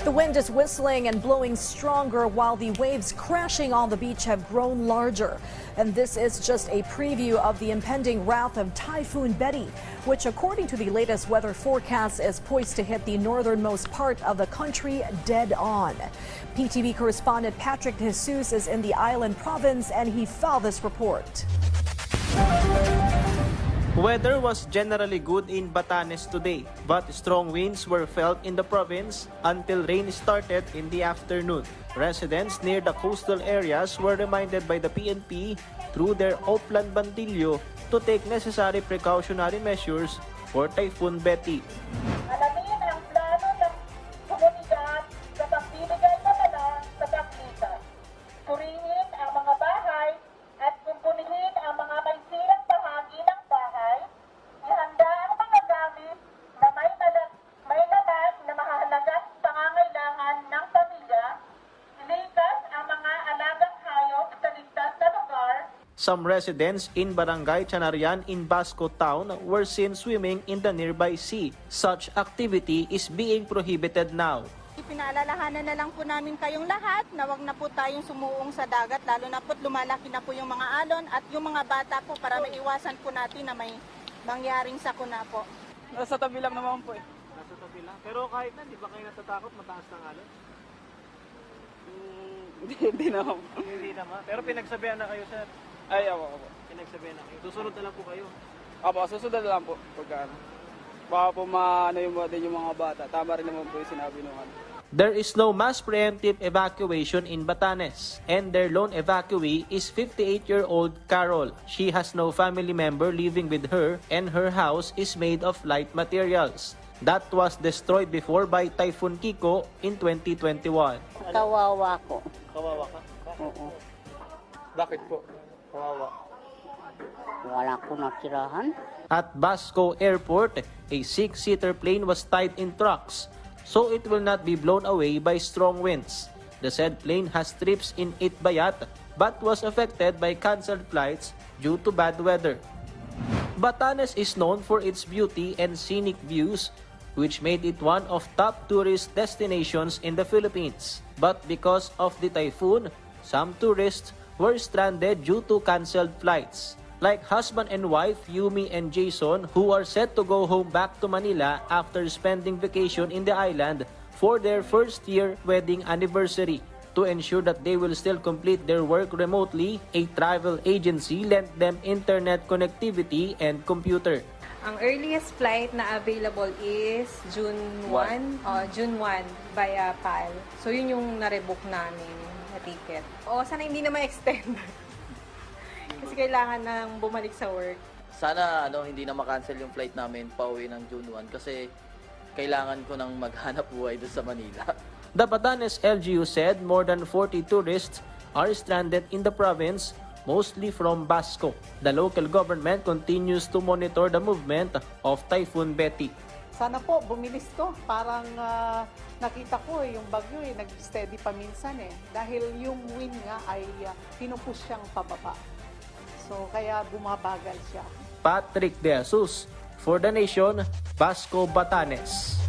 The wind is whistling and blowing stronger while the waves crashing on the beach have grown larger. And this is just a preview of the impending wrath of Typhoon Betty, which according to the latest weather forecast is poised to hit the northernmost part of the country dead on. PTV correspondent Patrick Jesus is in the island province and he filed this report. Weather was generally good in Batanes today, but strong winds were felt in the province until rain started in the afternoon. Residents near the coastal areas were reminded by the PNP through their Oplan Bandilyo to take necessary precautionary measures for Typhoon Betty. Alamin ang plano ng komunidad sa pagbibigay babala sa paglikas. Purihin ang mga bahay at kumpunihin ang mga may sirang bahagi ng bahay. Ihanda ang mga gamit na may laman na mahalagang pangangailangan ng pamilya. Ilikas ang mga alagang hayop sa ligtas na lugar. Some residents in Barangay Chanarian in Basco Town were seen swimming in the nearby sea. Such activity is being prohibited now. Pinaalalahanan na lang po namin kayong lahat na wag na po tayong sumuong sa dagat, lalo na po lumalaki na po yung mga alon at yung mga bata po para maiwasan po natin na may mangyaring sakuna po. Nasa tabi lang naman po eh. Nasa tabi lang? Pero kahit na, di ba kayo natatakot mataas ng alon? Hindi naman. Hindi naman. Pero pinagsabihan na kayo, sir. Ay, ako. Pinagsabihan na kayo. Susunod na lang po kayo. Apo, susunod na lang po. Pagka ano. Baka po maano yung mga bata. Tama rin naman po yung sinabi nung ano. There is no mass preemptive evacuation in Batanes, and their lone evacuee is 58-year-old Carol. She has no family member living with her, and her house is made of light materials that was destroyed before by Typhoon Kiko in 2021. Kawawa ko. Kawawa ka? Oo. Bakit po? Kawawa. Wala ko natirahan. At Basco Airport, a 6-seater plane was tied in trucks, so it will not be blown away by strong winds. The said plane has trips in Itbayat but was affected by cancelled flights due to bad weather. Batanes is known for its beauty and scenic views, which made it one of top tourist destinations in the Philippines. But because of the typhoon, some tourists were stranded due to cancelled flights, like husband and wife Yumi and Jason, who are set to go home back to Manila after spending vacation in the island for their first-year wedding anniversary. To ensure that they will still complete their work remotely, a travel agency lent them internet connectivity and computer. Ang earliest flight na available is June 1 via PAL. So yun yung na-rebook namin na ticket. O sana hindi na ma-extend. Kasi kailangan nang bumalik sa work. Sana hindi na makancel yung flight namin pauwi ng June 1 kasi kailangan ko nang maghanap buhay doon sa Manila. The Batanes LGU said more than 40 tourists are stranded in the province, mostly from Basco. The local government continues to monitor the movement of Typhoon Betty. Sana po bumilis to. Parang nakita ko yung bagyo nag-steady pa minsan dahil yung wind nga ay pinupush siyang pababa. So kaya bumabagal siya. Patrick Jesus for The Nation, Basco, Batanes.